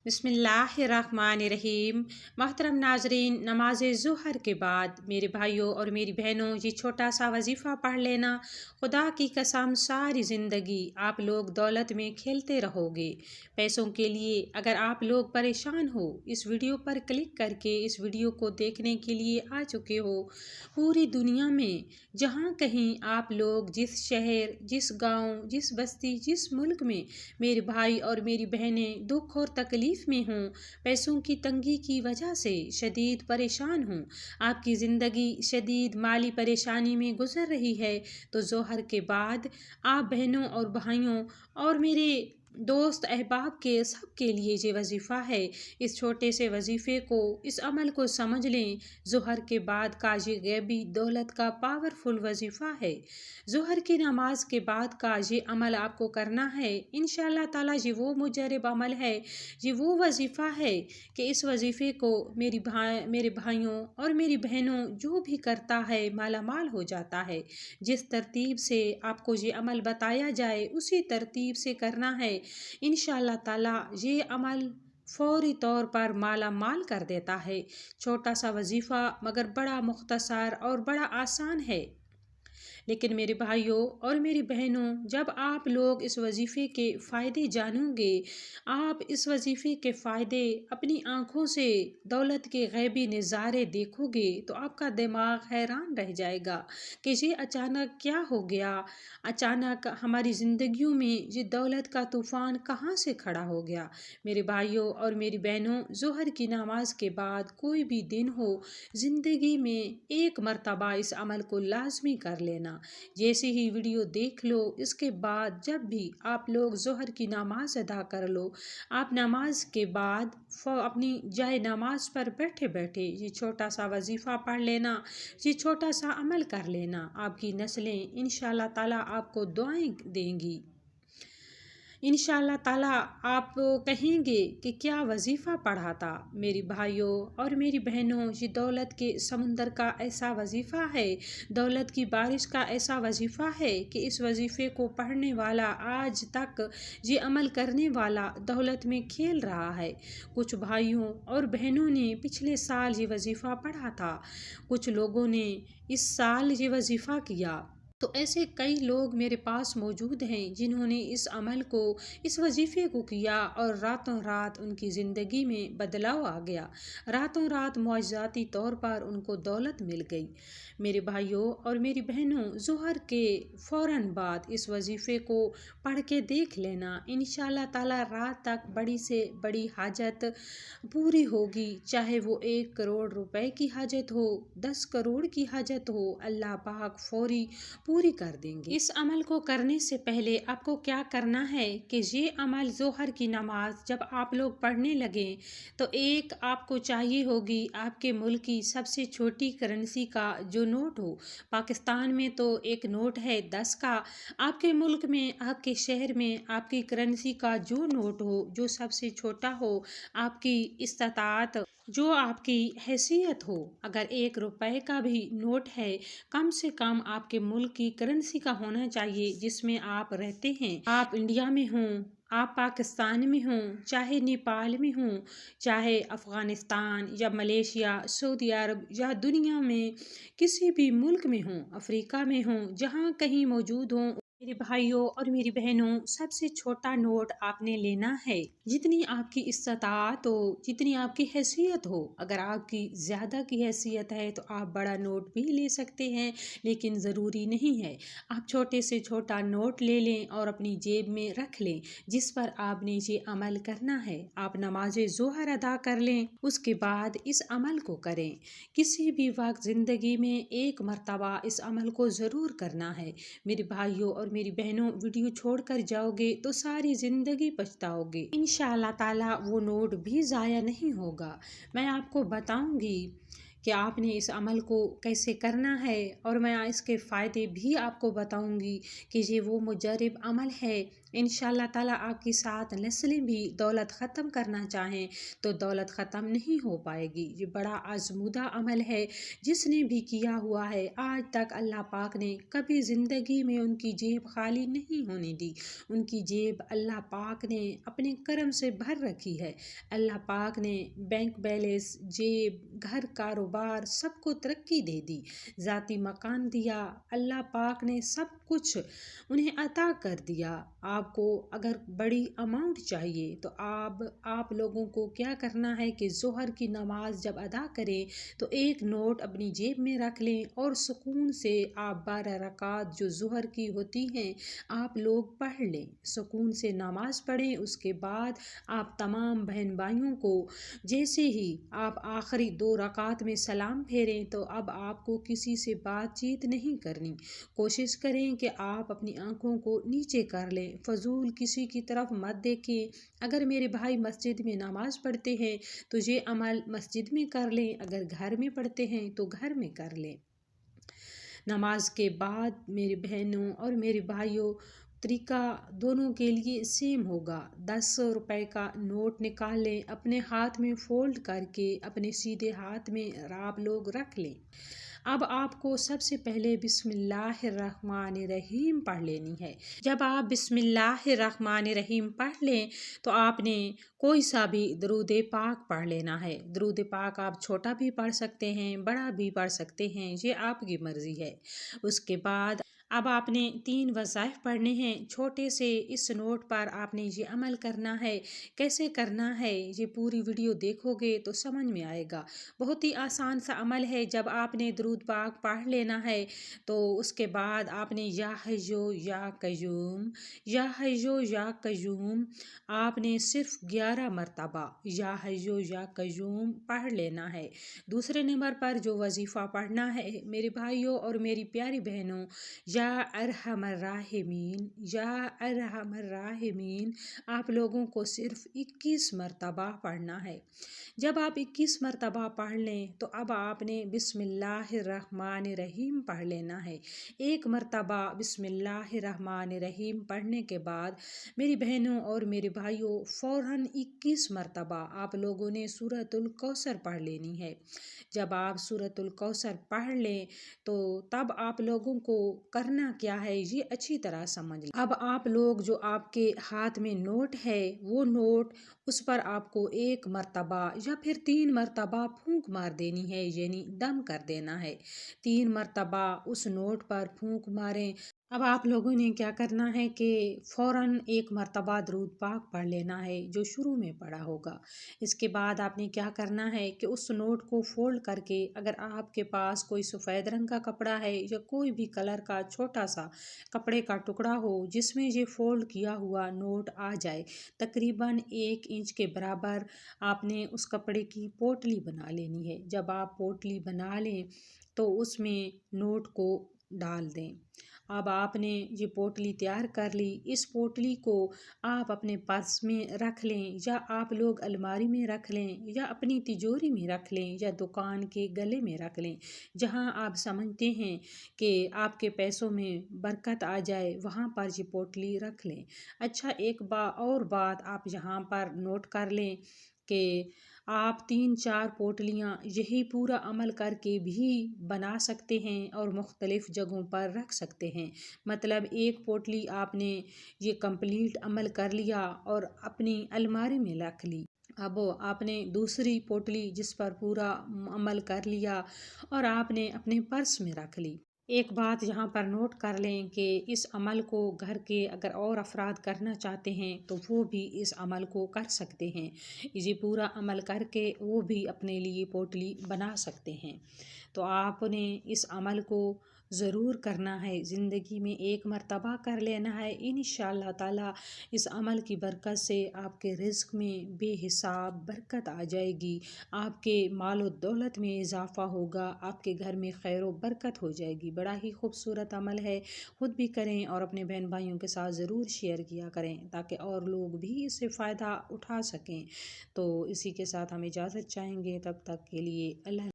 बिस्मिल्लाहिर्रहमानिर्रहीम। मोहतरम नाजरीन, नमाज ज़ुहर के बाद मेरे भाइयों और मेरी बहनों ये छोटा सा वजीफ़ा पढ़ लेना। खुदा की कसम सारी ज़िंदगी आप लोग दौलत में खेलते रहोगे। पैसों के लिए अगर आप लोग परेशान हो, इस वीडियो पर क्लिक करके इस वीडियो को देखने के लिए आ चुके हो। पूरी दुनिया में जहाँ कहीं आप लोग जिस शहर, जिस गाँव, जिस बस्ती, जिस मुल्क में मेरे भाई और मेरी बहनें दुख और तकलीफ़ में हूँ, पैसों की तंगी की वजह से शदीद परेशान हूँ, आपकी ज़िंदगी शदीद माली परेशानी में गुजर रही है, तो ज़ोहर के बाद आप बहनों और भाइयों और मेरे दोस्त अहबाब के सब के लिए ये वजीफ़ा है। इस छोटे से वजीफ़े को, इस अमल को समझ लें। ज़ोहर के बाद का ये गैबी दौलत का पावरफुल वजीफ़ा है। ज़ोहर की नमाज के बाद का ये अमल आपको करना है। इंशाअल्लाह ताला ये वो मुजरब अमल है, ये वो वजीफ़ा है कि इस वजीफ़े को मेरे भाइयों और मेरी बहनों जो भी करता है माला माल हो जाता है। जिस तरतीब से आपको ये अमल बताया जाए उसी तरतीब से करना है। इंशाअल्लाह ताला ये अमल फ़ौरी तौर पर माला माल कर देता है। छोटा सा वजीफ़ा मगर बड़ा मुख्तसर और बड़ा आसान है। लेकिन मेरे भाइयों और मेरी बहनों, जब आप लोग इस वजीफ़े के फ़ायदे जानोगे, आप इस वजीफ़े के फ़ायदे अपनी आँखों से दौलत के गैबी नज़ारे देखोगे तो आपका दिमाग हैरान रह जाएगा कि ये अचानक क्या हो गया। अचानक हमारी ज़िंदगियों में ये दौलत का तूफ़ान कहाँ से खड़ा हो गया। मेरे भाइयों और मेरी बहनों, ज़ोहर की नमाज के बाद कोई भी दिन हो, ज़िंदगी में एक मरतबा इस अमल को लाजमी कर लेना। जैसे ही वीडियो देख लो, इसके बाद जब भी आप लोग ज़ोहर की नमाज अदा कर लो, आप नमाज के बाद अपनी जाए नमाज पर बैठे बैठे ये छोटा सा वजीफ़ा पढ़ लेना, ये छोटा सा अमल कर लेना। आपकी नस्लें इंशाअल्लाह ताला आपको दुआएं देंगी। इंशाअल्लाह ताला आप कहेंगे कि क्या वजीफ़ा पढ़ा था। मेरी भाइयों और मेरी बहनों, ये दौलत के समुंदर का ऐसा वजीफ़ा है, दौलत की बारिश का ऐसा वजीफ़ा है कि इस वजीफ़े को पढ़ने वाला आज तक ये अमल करने वाला दौलत में खेल रहा है। कुछ भाइयों और बहनों ने पिछले साल ये वजीफ़ा पढ़ा था, कुछ लोगों ने इस साल ये वजीफ़ा किया। तो ऐसे कई लोग मेरे पास मौजूद हैं जिन्होंने इस अमल को, इस वजीफ़े को किया और रातों रात उनकी ज़िंदगी में बदलाव आ गया। रातों रात मुआज़ाती तौर पर उनको दौलत मिल गई। मेरे भाइयों और मेरी बहनों, ज़ोहर के फ़ौरन बाद इस वजीफ़े को पढ़ के देख लेना। इंशाअल्लाह ताला रात तक बड़ी से बड़ी हाजत पूरी होगी, चाहे वो 1 करोड़ रुपए की हाजत हो, 10 करोड़ की हाजत हो, अल्लाह पाक फ़ौरी पूरी कर देंगे। इस अमल को करने से पहले आपको क्या करना है कि ये अमल ज़ोहर की नमाज जब आप लोग पढ़ने लगें तो एक आपको चाहिए होगी आपके मुल्क की सबसे छोटी करेंसी का जो नोट हो। पाकिस्तान में तो एक नोट है 10 का। आपके मुल्क में, आपके शहर में आपकी करेंसी का जो नोट हो, जो सबसे छोटा हो, आपकी इस्तात, जो आपकी हैसियत हो, अगर 1 रुपए का भी नोट है, कम से कम आपके मुल्क की करेंसी का होना चाहिए जिसमें आप रहते हैं। आप इंडिया में हों, आप पाकिस्तान में हों, चाहे नेपाल में हों, चाहे अफ़गानिस्तान या मलेशिया, सऊदी अरब या दुनिया में किसी भी मुल्क में हों, अफ्रीका में हों, जहाँ कहीं मौजूद हों, मेरे भाइयों और मेरी बहनों, सबसे छोटा नोट आपने लेना है। जितनी आपकी इस्तात हो, जितनी आपकी हैसियत हो। अगर आपकी ज़्यादा की हैसियत है तो आप बड़ा नोट भी ले सकते हैं, लेकिन ज़रूरी नहीं है। आप छोटे से छोटा नोट ले लें और अपनी जेब में रख लें, जिस पर आपने ये अमल करना है। आप नमाज ज़ोहर अदा कर लें, उसके बाद इस अमल को करें। किसी भी वक्त ज़िंदगी में एक मरतबा इस अमल को ज़रूर करना है। मेरे भाइयों और मेरी बहनों, वीडियो छोड़कर जाओगे तो सारी ज़िंदगी पछताओगे। इंशाअल्लाह ताला वो नोट भी ज़ाया नहीं होगा। मैं आपको बताऊंगी कि आपने इस अमल को कैसे करना है और मैं इसके फ़ायदे भी आपको बताऊंगी कि ये वो मुजरब अमल है। इंशाअल्लाह ताला आपकी 7 नस्लें भी दौलत ख़त्म करना चाहें तो दौलत ख़त्म नहीं हो पाएगी। ये बड़ा आज़मूदा अमल है, जिसने भी किया हुआ है आज तक अल्लाह पाक ने कभी ज़िंदगी में उनकी जेब खाली नहीं होने दी। उनकी जेब अल्लाह पाक ने अपने करम से भर रखी है। अल्लाह पाक ने बैंक बैलेंस, जेब, घर, कारोबार सबको तरक्की दे दी, ज़ाती मकान दिया। अल्लाह पाक ने सब कुछ उन्हें अता कर दिया। आपको अगर बड़ी अमाउंट चाहिए तो आप लोगों को क्या करना है कि ज़ोहर की नमाज जब अदा करें तो एक नोट अपनी जेब में रख लें और सुकून से आप 12 रकात जो ज़ोहर की होती हैं आप लोग पढ़ लें। सुकून से नमाज पढ़ें। उसके बाद आप तमाम बहन भाइयों को जैसे ही आप आखिरी 2 रकात में सलाम फेरें तो अब आपको किसी से बातचीत नहीं करनी। कोशिश करें कि आप अपनी आंखों को नीचे कर लें, फजूल किसी की तरफ मत देखें। अगर मेरे भाई मस्जिद में नमाज पढ़ते हैं तो ये अमल मस्जिद में कर लें, अगर घर में पढ़ते हैं तो घर में कर लें। नमाज के बाद मेरी बहनों और मेरे भाइयों, तरीका दोनों के लिए सेम होगा। 10 रुपए का नोट निकाल लें, अपने हाथ में फोल्ड करके अपने सीधे हाथ में आप लोग रख लें। अब आपको सबसे पहले बिस्मिल्लाहिर्रहमानिर्रहीम पढ़ लेनी है। जब आप बिस्मिल्लाहिर्रहमानिर्रहीम पढ़ लें तो आपने कोई सा भी दरूद पाक पढ़ लेना है। दरूद पाक आप छोटा भी पढ़ सकते हैं, बड़ा भी पढ़ सकते हैं, ये आपकी मर्ज़ी है। उसके बाद अब आपने 3 वज़ाइफ पढ़ने हैं। छोटे से इस नोट पर आपने ये अमल करना है। कैसे करना है ये पूरी वीडियो देखोगे तो समझ में आएगा। बहुत ही आसान सा अमल है। जब आपने दरूद पाक पढ़ लेना है तो उसके बाद आपने या हय्यो या कय्यूम, या हय्यो या कय्यूम आपने सिर्फ 11 मरतबा या हय्यो या कय्यूम पढ़ लेना है। दूसरे नंबर पर जो वजीफ़ा पढ़ना है मेरे भाइयों और मेरी प्यारी बहनों, या अरहमर राहिमीन, या अरहमर राहिमीन आप लोगों को सिर्फ 21 मरतबा पढ़ना है। जब आप 21 मरतबा पढ़ लें तो अब आपने बिस्मिल्लाहिर्रहमानिर्रहीम पढ़ लेना है। एक मरतबा बिस्मिल्लाहिर्रहमानिर्रहीम पढ़ने के बाद मेरी बहनों और मेरे भाइयों फ़ौरन 21 मरतबा आप लोगों ने सूरतुल कौसर पढ़ लेनी है। जब आप सूरतुल कौसर पढ़ लें तो तब आप लोगों को करना क्या है ये अच्छी तरह समझ लें। अब आप लोग जो आपके हाथ में नोट है वो नोट उस पर आपको 1 मरतबा या फिर 3 मरतबा फूंक मार देनी है, यानी दम कर देना है। 3 मरतबा उस नोट पर फूंक मारें। अब आप लोगों ने क्या करना है कि फ़ौरन 1 मरतबा दरूद पाक पढ़ लेना है जो शुरू में पढ़ा होगा। इसके बाद आपने क्या करना है कि उस नोट को फ़ोल्ड करके, अगर आपके पास कोई सफ़ेद रंग का कपड़ा है या कोई भी कलर का छोटा सा कपड़े का टुकड़ा हो जिसमें ये फ़ोल्ड किया हुआ नोट आ जाए, तकरीबन 1 इंच के बराबर आपने उस कपड़े की पोटली बना लेनी है। जब आप पोटली बना लें तो उसमें नोट को डाल दें। अब आपने ये पोटली तैयार कर ली। इस पोटली को आप अपने पर्स में रख लें, या आप लोग अलमारी में रख लें, या अपनी तिजोरी में रख लें, या दुकान के गले में रख लें। जहां आप समझते हैं कि आपके पैसों में बरकत आ जाए वहां पर ये पोटली रख लें। अच्छा, एक और बात आप यहाँ पर नोट कर लें कि आप 3-4 पोटलियाँ यही पूरा अमल करके भी बना सकते हैं और मुख्तलिफ़ जगहों पर रख सकते हैं। मतलब एक पोटली आपने ये कंप्लीट अमल कर लिया और अपनी अलमारी में रख ली। अब आपने दूसरी पोटली जिस पर पूरा अमल कर लिया और आपने अपने पर्स में रख ली। एक बात यहाँ पर नोट कर लें कि इस अमल को घर के अगर और अफराद करना चाहते हैं तो वो भी इस अमल को कर सकते हैं। ये पूरा अमल करके वो भी अपने लिए पोटली बना सकते हैं। तो आपने इस अमल को ज़रूर करना है, ज़िंदगी में 1 मरतबा कर लेना है। इंशाअल्लाह ताला इस अमल की बरकत से आपके रिज़्क़ में बेहिसाब बरकत आ जाएगी, आपके माल और दौलत में इजाफ़ा होगा, आपके घर में खैर व बरकत हो जाएगी। बड़ा ही खूबसूरत अमल है। ख़ुद भी करें और अपने बहन भाइयों के साथ ज़रूर शेयर किया करें ताकि और लोग भी इससे फ़ायदा उठा सकें। तो इसी के साथ हम इजाज़त चाहेंगे, तब तक के लिए अल्लाह।